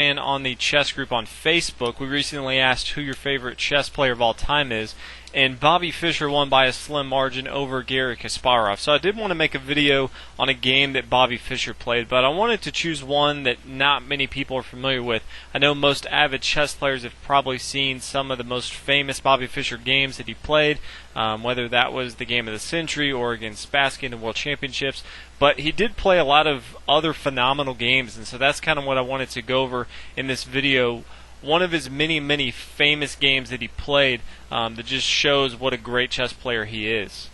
ran on the chess group on Facebook, we recently asked who your favorite chess player of all time is, and Bobby Fischer won by a slim margin over Garry Kasparov. So I did want to make a video on a game that Bobby Fischer played, but I wanted to choose one that not many people are familiar with. I know most avid chess players have probably seen some of the most famous Bobby Fischer games that he played, whether that was the game of the century or against Spassky in the World Championships. But he did play a lot of other phenomenal games, and so that's kind of what I wanted to go over in this video. One of his many famous games that he played that just shows what a great chess player he is.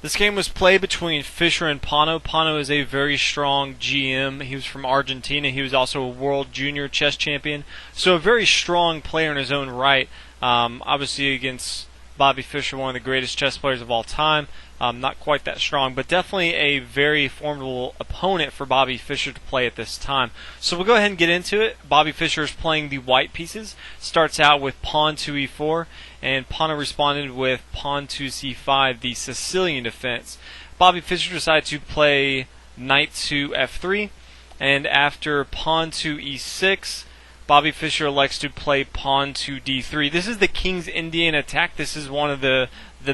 This game was played between Fischer and Panno. Panno is a very strong GM. He was from Argentina. He was also a world junior chess champion. So a very strong player in his own right. Obviously against Bobby Fischer, one of the greatest chess players of all time. Not quite that strong, but definitely a very formidable opponent for Bobby Fischer to play at this time. So we'll go ahead and get into it. Bobby Fischer is playing the white pieces. Starts out with pawn to e4, and Panno responded with pawn to c5, the Sicilian defense. Bobby Fischer decided to play knight to f3, and after pawn to e6, Bobby Fischer elects to play pawn to d3. This is the King's Indian attack. This is one of the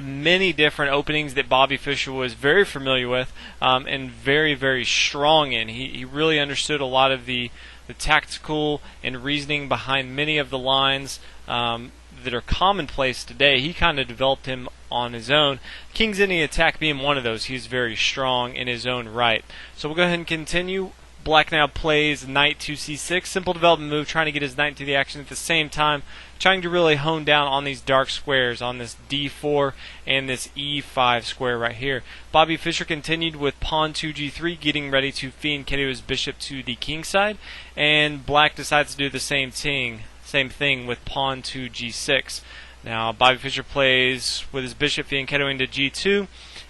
many different openings that Bobby Fischer was very familiar with and very strong in. He really understood a lot of the tactical and reasoning behind many of the lines that are commonplace today. He kind of developed him on his own. King's Indian attack being one of those. He's very strong in his own right. So we'll go ahead and continue. Black now plays knight to c6. Simple development move, trying to get his knight to the action at the same time, trying to really hone down on these dark squares, on this d4 and this e5 square right here. Bobby Fischer continued with pawn to g3, getting ready to feed 𝐒𝐞𝐬's bishop to the king side, and Black decides to do the same thing with pawn to g6. Now Bobby Fischer plays with his bishop feeding 𝐒𝐞𝐬 into g2,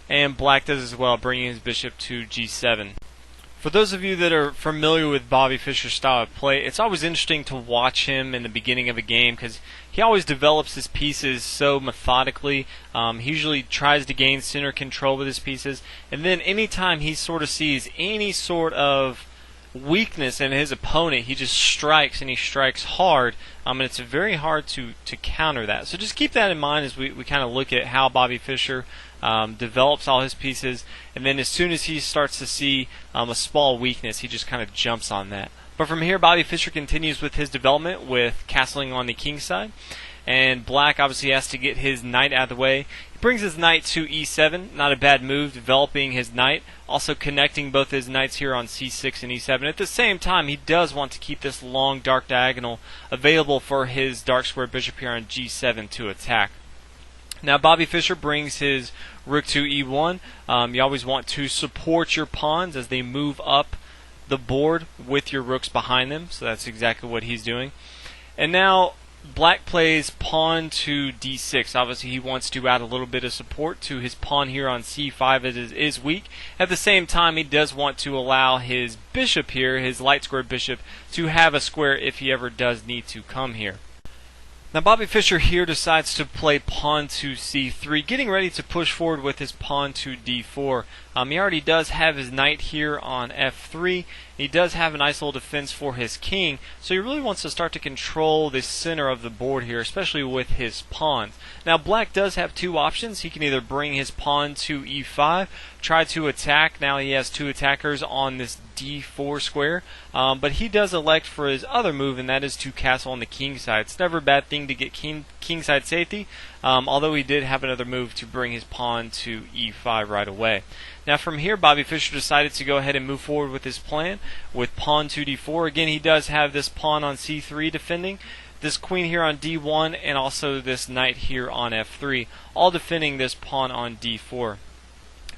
and Black does as well, bringing his bishop to g7. For those of you that are familiar with Bobby Fischer's style of play, it's always interesting to watch him in the beginning of a game because he always develops his pieces so methodically. He usually tries to gain center control with his pieces, and then anytime he sort of sees any sort of weakness in his opponent, he just strikes, and he strikes hard, and it's very hard to counter that. So just keep that in mind as we kind of look at how Bobby Fischer develops all his pieces, and then as soon as he starts to see a small weakness, he just kind of jumps on that. But from here, Bobby Fischer continues with his development with castling on the king side, and Black obviously has to get his knight out of the way. He brings his knight to e7, not a bad move, developing his knight, also connecting both his knights here on c6 and e7. At the same time, he does want to keep this long dark diagonal available for his dark square bishop here on g7 to attack. Now Bobby Fischer brings his rook to e1. You always want to support your pawns as they move up the board with your rooks behind them, so that's exactly what he's doing. And now Black plays pawn to d6. Obviously he wants to add a little bit of support to his pawn here on c5 as it is weak. At the same time, he does want to allow his bishop here, his light square bishop, to have a square if he ever does need to come here. Now Bobby Fischer here decides to play pawn to c3, getting ready to push forward with his pawn to d4. He already does have his knight here on f3. He does have a nice little defense for his king, so he really wants to start to control the center of the board here, especially with his pawns. Now Black does have two options. He can either bring his pawn to e5, try to attack. Now he has two attackers on this d4 square, but he does elect for his other move, and that is to castle on the king side. It's never a bad thing to get king side safety, although he did have another move to bring his pawn to e5 right away. Now from here, Bobby Fischer decided to go ahead and move forward with his plan with pawn to d4. Again, he does have this pawn on c3 defending, this queen here on d1, and also this knight here on f3, all defending this pawn on d4.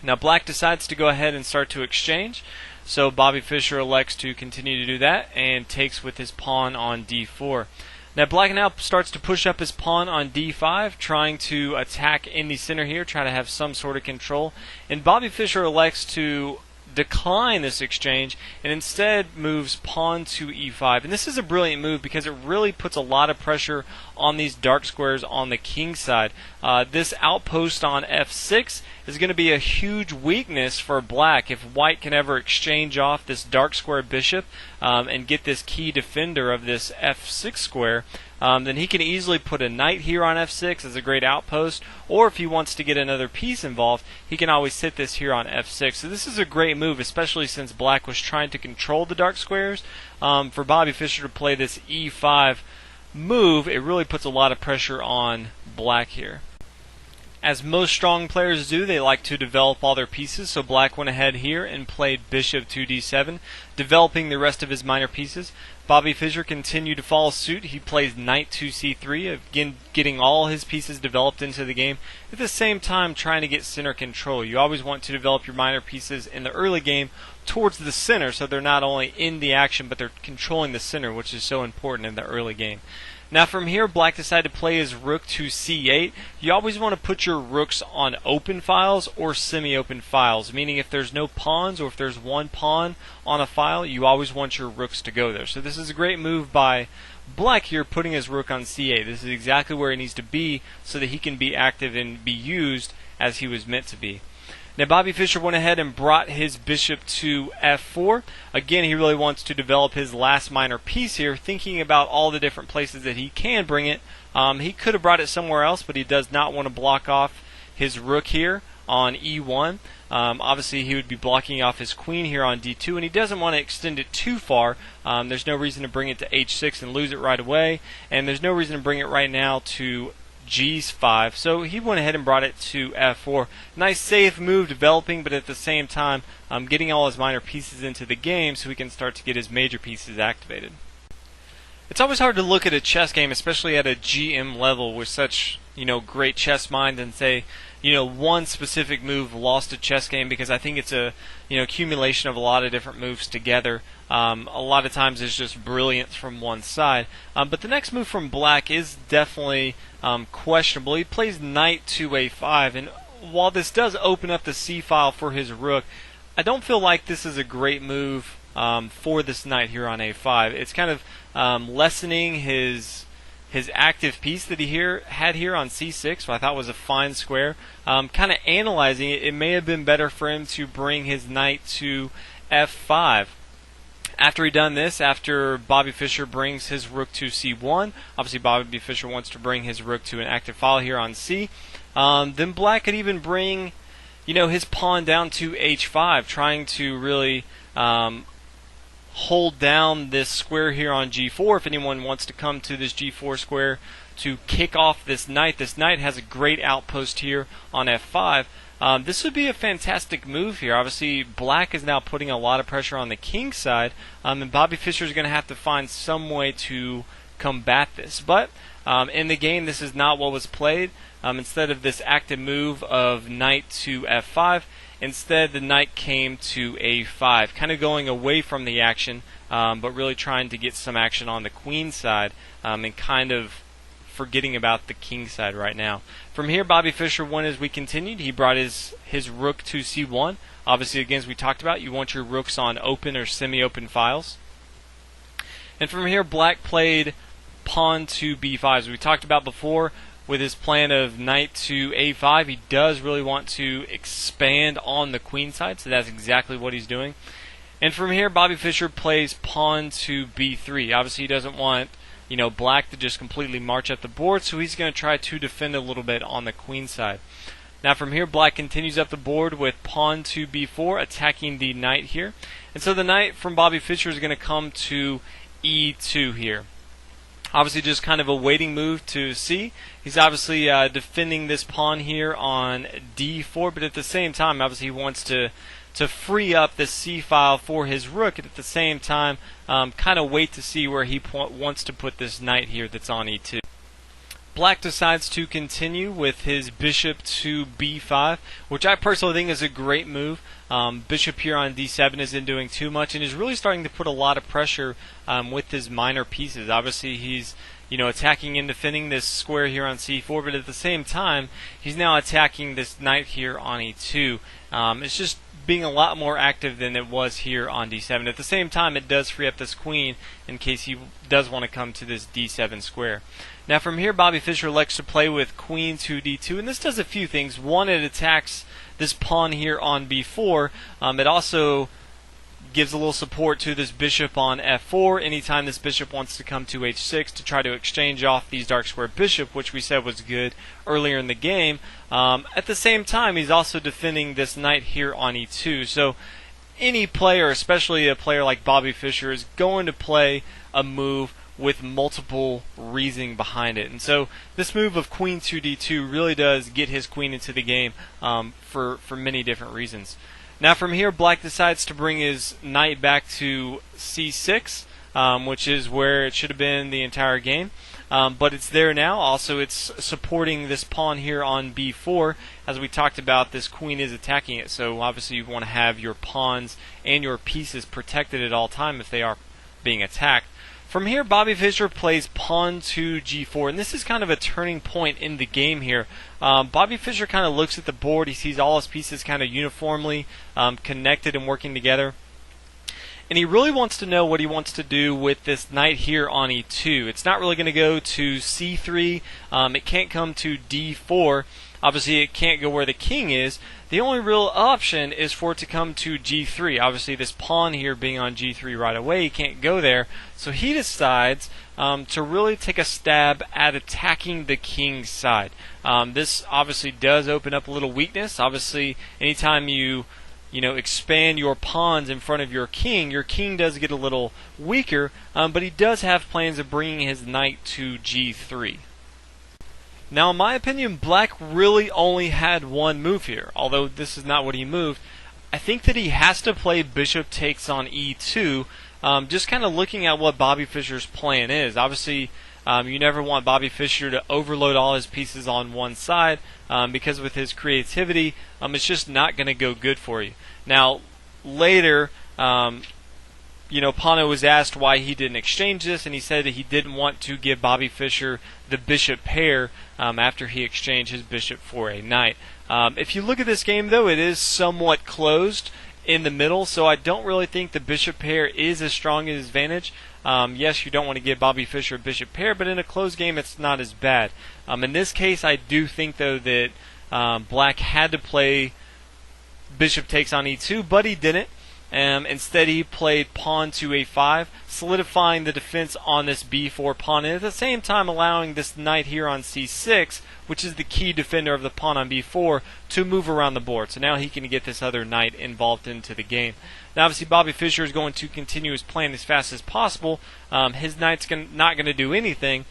Now Black decides to go ahead and start to exchange, so Bobby Fischer elects to continue to do that and takes with his pawn on d4. Now Black now starts to push up his pawn on d5, trying to attack in the center here, try to have some sort of control. And Bobby Fischer elects to decline this exchange and instead moves pawn to e5. And this is a brilliant move because it really puts a lot of pressure on these dark squares on the king side. This outpost on f6 is going to be a huge weakness for Black. If White can ever exchange off this dark square bishop, and get this key defender of this f6 square, then he can easily put a knight here on f6 as a great outpost, or if he wants to get another piece involved, he can always sit this here on f6. So this is a great move, especially since black was trying to control the dark squares. For Bobby Fischer to play this e5 move, it really puts a lot of pressure on black here. As most strong players do, they like to develop all their pieces, so black went ahead here and played bishop to d7, developing the rest of his minor pieces. Bobby Fischer continued to follow suit. He plays knight to c3, again getting all his pieces developed into the game, at the same time trying to get center control. You always want to develop your minor pieces in the early game towards the center, so they're not only in the action, but they're controlling the center, which is so important in the early game. Now from here, black decided to play his rook to c8. You always want to put your rooks on open files or semi-open files, meaning if there's no pawns or if there's one pawn on a file, you always want your rooks to go there. So this is a great move by black here, putting his rook on c8. This is exactly where he needs to be so that he can be active and be used as he was meant to be. Now Bobby Fischer went ahead and brought his bishop to f4. Again, he really wants to develop his last minor piece here, thinking about all the different places that he can bring it. He could have brought it somewhere else, but he does not want to block off his rook here on e1. Obviously, he would be blocking off his queen here on d2, and he doesn't want to extend it too far. There's no reason to bring it to h6 and lose it right away, and there's no reason to bring it right now to g5, so he went ahead and brought it to f4. Nice safe move developing, but at the same time getting all his minor pieces into the game so he can start to get his major pieces activated. It's always hard to look at a chess game, especially at a GM level, with such great chess mind, and say one specific move lost a chess game, because I think it's a accumulation of a lot of different moves together. A lot of times it's just brilliance from one side, but the next move from black is definitely questionable. He plays knight to a5, and while this does open up the c file for his rook, I don't feel like this is a great move for this knight here on a5. It's kind of lessening his active piece that he had here on c6, so I thought was a fine square. Kind of analyzing it, it may have been better for him to bring his knight to f5. After he done this, after Bobby Fischer brings his rook to c1, obviously Bobby Fischer wants to bring his rook to an active file here on c. Then black could even bring his pawn down to h5, trying to really hold down this square here on g4 if anyone wants to come to this g4 square to kick off this knight. This knight has a great outpost here on f5. This would be a fantastic move here. Obviously, black is now putting a lot of pressure on the king side, and Bobby Fischer is going to have to find some way to combat this. But in the game, this is not what was played. Instead of this active move of knight to f5, instead the knight came to a5, kind of going away from the action, but really trying to get some action on the queen side, and kind of forgetting about the king side right now. From here, Bobby Fischer won as we continued. He brought his rook to c1. Obviously, again, as we talked about, you want your rooks on open or semi-open files. And from here, black played pawn to b5. As we talked about before, with his plan of knight to a5, he does really want to expand on the queen side, so that's exactly what he's doing. And from here, Bobby Fischer plays pawn to b3. Obviously, he doesn't want black to just completely march up the board, so he's going to try to defend a little bit on the queen side. Now from here, black continues up the board with pawn to b4, attacking the knight here. And so the knight from Bobby Fischer is going to come to e2 here. Obviously just kind of a waiting move to see. He's obviously defending this pawn here on d4, but at the same time, obviously he wants to free up the c file for his rook, and at the same time kind of wait to see where he wants to put this knight here that's on e2. Black decides to continue with his bishop to b5, which I personally think is a great move. Bishop here on d7 isn't doing too much and is really starting to put a lot of pressure with his minor pieces. Obviously he's attacking and defending this square here on c4, but at the same time he's now attacking this knight here on e2. It's just being a lot more active than it was here on d7. At the same time, it does free up this queen in case he does want to come to this d7 square. Now from here, Bobby Fischer likes to play with queen to d2, and this does a few things. One, it attacks this pawn here on b4. It also gives a little support to this bishop on f4 anytime this bishop wants to come to h6 to try to exchange off these dark square bishop, which we said was good earlier in the game. At the same time, he's also defending this knight here on e2. So any player, especially a player like Bobby Fischer, is going to play a move with multiple reasoning behind it. And so this move of queen 2d2 really does get his queen into the game for many different reasons. Now from here, Black decides to bring his knight back to c6, which is where it should have been the entire game. But it's there now. Also, it's supporting this pawn here on b4. As we talked about, this queen is attacking it, so obviously you want to have your pawns and your pieces protected at all time if they are being attacked. From here, Bobby Fischer plays pawn to g4, and this is kind of a turning point in the game here. Bobby Fischer kind of looks at the board. He sees all his pieces kind of uniformly connected and working together. And he really wants to know what he wants to do with this knight here on e2. It's not really going to go to c3. It can't come to d4. Obviously, it can't go where the king is. The only real option is for it to come to g3. Obviously, this pawn here being on g3 right away, he can't go there. So he decides to really take a stab at attacking the king's side. This obviously does open up a little weakness. Obviously, anytime you expand your pawns in front of your king does get a little weaker, but he does have plans of bringing his knight to g3. Now, in my opinion, Black really only had one move here, although this is not what he moved. I think that he has to play bishop takes on e2, just kind of looking at what Bobby Fischer's plan is. Obviously, you never want Bobby Fischer to overload all his pieces on one side, because with his creativity, it's just not going to go good for you. Now, later, Panno was asked why he didn't exchange this, and he said that he didn't want to give Bobby Fischer the bishop pair after he exchanged his bishop for a knight. If you look at this game, though, it is somewhat closed in the middle, so I don't really think the bishop pair is as strong as his advantage. Yes, you don't want to give Bobby Fischer a bishop pair, but in a closed game, it's not as bad. In this case, I do think, though, that Black had to play bishop takes on e2, but he didn't. Instead, he played pawn to a5, solidifying the defense on this b4 pawn, and at the same time allowing this knight here on c6, which is the key defender of the pawn on b4, to move around the board. So now he can get this other knight involved into the game. Now, obviously, Bobby Fischer is going to continue his plan as fast as possible. His knight's not going to do anything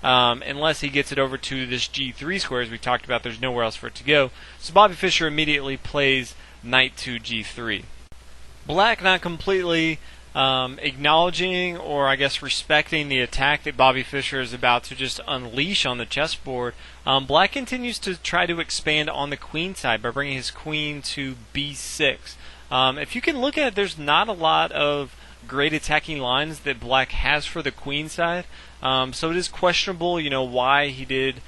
unless he gets it over to this g3 square, as we talked about. There's nowhere else for it to go. So Bobby Fischer immediately plays knight to g3. Black not completely acknowledging, or I guess respecting, the attack that Bobby Fischer is about to just unleash on the chessboard. Black continues to try to expand on the queen side by bringing his queen to b6. If you can look at it, there's not a lot of great attacking lines that Black has for the queen side. So it is questionable, why he did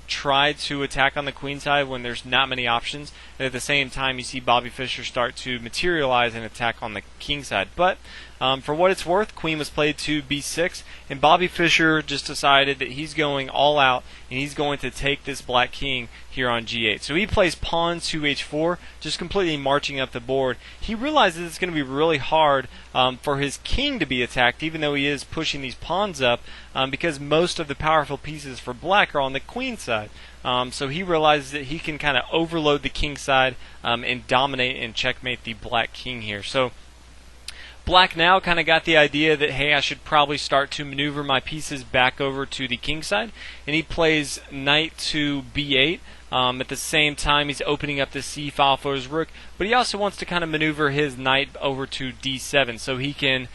try to attack on the queen side when there's not many options, and at the same time you see Bobby Fischer start to materialize and attack on the king side. But for what it's worth, queen was played to b6, and Bobby Fischer just decided that he's going all out and he's going to take this black king here on g8. So he plays pawn to h4, just completely marching up the board. He realizes it's going to be really hard for his king to be attacked, even though he is pushing these pawns up, because most of the powerful pieces for black are on the queen side. So he realizes that he can kind of overload the king side and dominate and checkmate the black king here. So Black now kind of got the idea that, hey, I should probably start to maneuver my pieces back over to the king side, and he plays knight to b8. At the same time, he's opening up the c file for his rook, but he also wants to kind of maneuver his knight over to d7 so he can,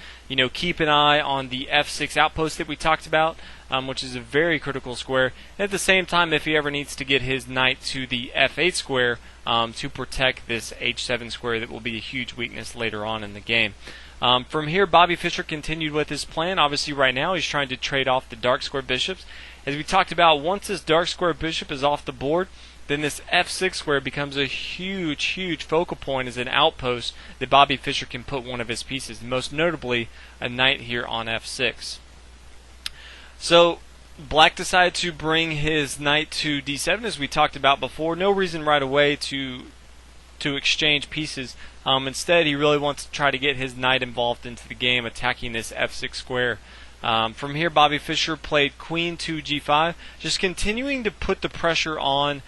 keep an eye on the f6 outpost that we talked about, which is a very critical square. And at the same time, if he ever needs to get his knight to the f8 square to protect this h7 square, that will be a huge weakness later on in the game. From here, Bobby Fischer continued with his plan. Obviously, right now, he's trying to trade off the dark square bishops. As we talked about, once this dark square bishop is off the board, then this f6 square becomes a huge, huge focal point as an outpost that Bobby Fischer can put one of his pieces, most notably a knight here on f6. So Black decided to bring his knight to d7, as we talked about before. No reason right away to to exchange pieces. Instead, he really wants to try to get his knight involved into the game, attacking this f6 square. From here, Bobby Fischer played queen to g5, just continuing to put the pressure on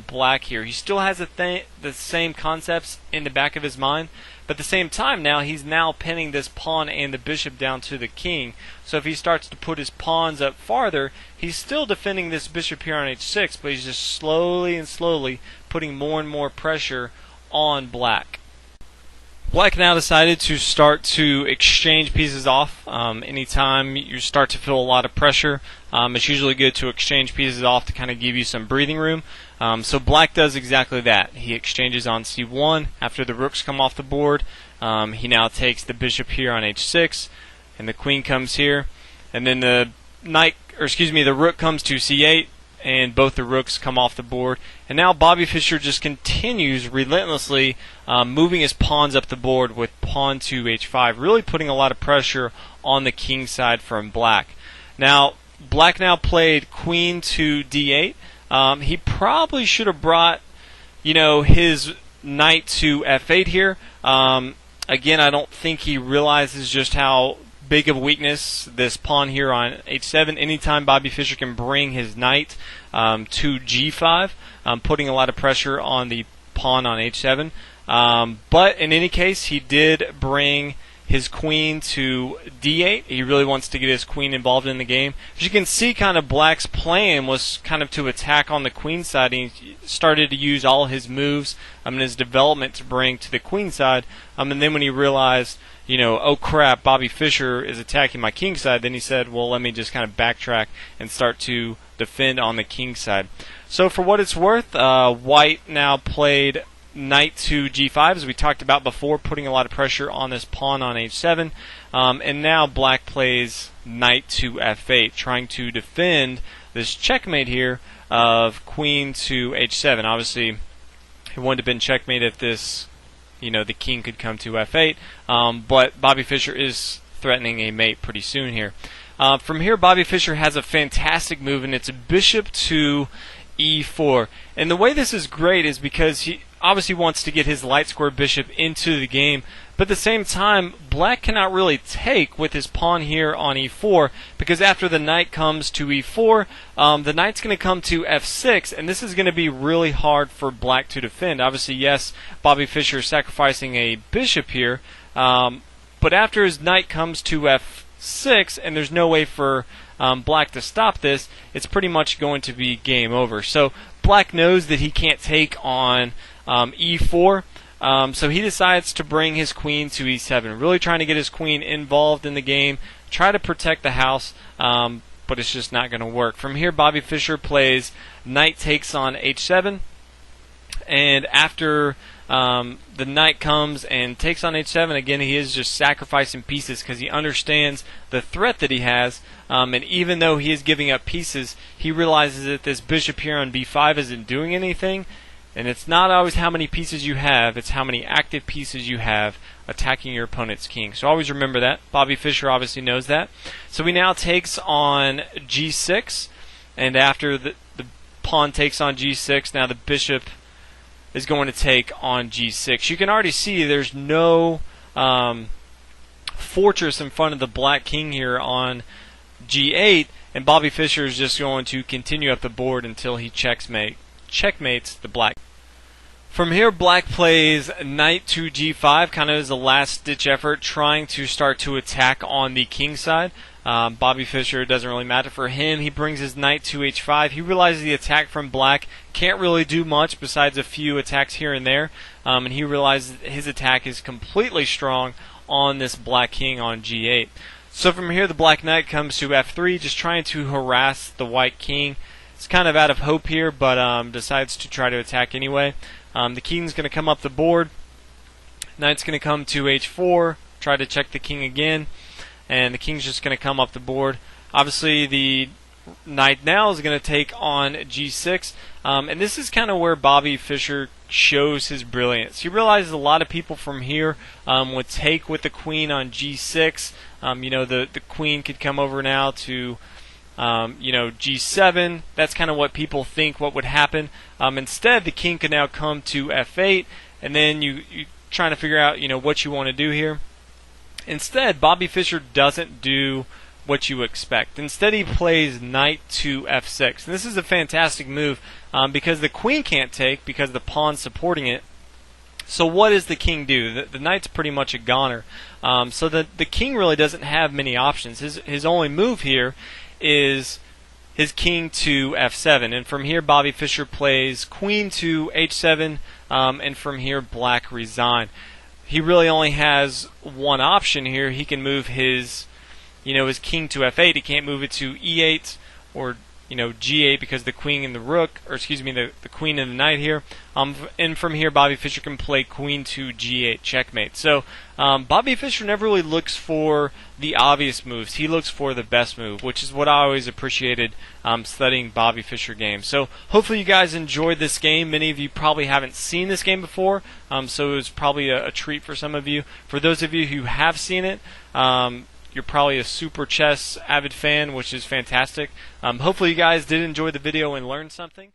black here. He still has the same concepts in the back of his mind, but at the same time now he's now pinning this pawn and the bishop down to the king. So if he starts to put his pawns up farther, he's still defending this bishop here on h6, but he's just slowly and slowly putting more and more pressure on black. Black now decided to start to exchange pieces off. Anytime you start to feel a lot of pressure, it's usually good to exchange pieces off to kind of give you some breathing room. So black does exactly that. He exchanges on c1 after the rooks come off the board. He now takes the bishop here on h6, and the queen comes here, and then the rook comes to c8, and both the rooks come off the board. And now Bobby Fischer just continues relentlessly moving his pawns up the board with pawn to h5, really putting a lot of pressure on the king side from black. Now, black now played queen to d8. He probably should have brought, his knight to f8 here. Again, I don't think he realizes just how big of a weakness this pawn here on h7. Anytime Bobby Fischer can bring his knight to g5, putting a lot of pressure on the pawn on h7. But in any case, he did bring his queen to d8. He really wants to get his queen involved in the game. As you can see, kind of black's plan was kind of to attack on the queen side. He started to use all his moves in his development to bring to the queen side. And then when he realized, oh crap, Bobby Fischer is attacking my king side, then he said, well, let me just kind of backtrack and start to defend on the king side. So for what it's worth, white now played knight to g5, as we talked about before, putting a lot of pressure on this pawn on h7. And now black plays knight to f8, trying to defend this checkmate here of queen to h7. Obviously, it wouldn't have been checkmate if this, the king could come to f8. But Bobby Fischer is threatening a mate pretty soon here. From here, Bobby Fischer has a fantastic move, and it's a bishop to e4. And the way this is great is because he obviously wants to get his light square bishop into the game, but at the same time, black cannot really take with his pawn here on e4, because after the knight comes to e4, the knight's going to come to f6, and this is going to be really hard for black to defend. Obviously, yes, Bobby Fischer is sacrificing a bishop here, but after his knight comes to f6, and there's no way for black to stop this, it's pretty much going to be game over. So black knows that he can't take on e4, so he decides to bring his queen to e7, really trying to get his queen involved in the game, try to protect the house, but it's just not going to work. From here, Bobby Fischer plays knight takes on h7, and after the knight comes and takes on h7, again, he is just sacrificing pieces because he understands the threat that he has, and even though he is giving up pieces, he realizes that this bishop here on b5 isn't doing anything. And it's not always how many pieces you have, it's how many active pieces you have attacking your opponent's king. So always remember that. Bobby Fischer obviously knows that. So he now takes on g6, and after the pawn takes on g6, now the bishop is going to take on g6. You can already see there's no fortress in front of the black king here on g8, and Bobby Fischer is just going to continue up the board until he checkmates the black. From here, black plays knight to g5, kind of as a last-ditch effort, trying to start to attack on the king side. Bobby Fischer, doesn't really matter for him. He brings his knight to h5. He realizes the attack from black can't really do much besides a few attacks here and there, and he realizes his attack is completely strong on this black king on g8. So from here, the black knight comes to f3, just trying to harass the white king. It's kind of out of hope here, but decides to try to attack anyway. The king's going to come up the board. Knight's going to come to h4, try to check the king again, and the king's just going to come up the board. Obviously, the knight now is going to take on g6, and this is kind of where Bobby Fischer shows his brilliance. He realizes a lot of people from here would take with the queen on g6. The queen could come over now to g7. That's kind of what people think what would happen. Instead, the king can now come to f8, and then you trying to figure out what you want to do here. Instead, Bobby Fischer doesn't do what you expect. Instead, he plays knight to f6. And this is a fantastic move because the queen can't take because the pawn's supporting it. So what does the king do? The knight's pretty much a goner. So the king really doesn't have many options. His only move here is his king to f7. And from here, Bobby Fischer plays queen to h7, and from here, black resign. He really only has one option here. He can move his king to f8. He can't move it to e8 or g8 because the queen and the rook, or excuse me, the queen and the knight here. And from here, Bobby Fischer can play queen to g8, checkmate. So Bobby Fischer never really looks for the obvious moves. He looks for the best move, which is what I always appreciated studying Bobby Fischer games. So hopefully you guys enjoyed this game. Many of you probably haven't seen this game before, so it was probably a treat for some of you. For those of you who have seen it, you're probably a super chess avid fan, which is fantastic. Hopefully you guys did enjoy the video and learned something.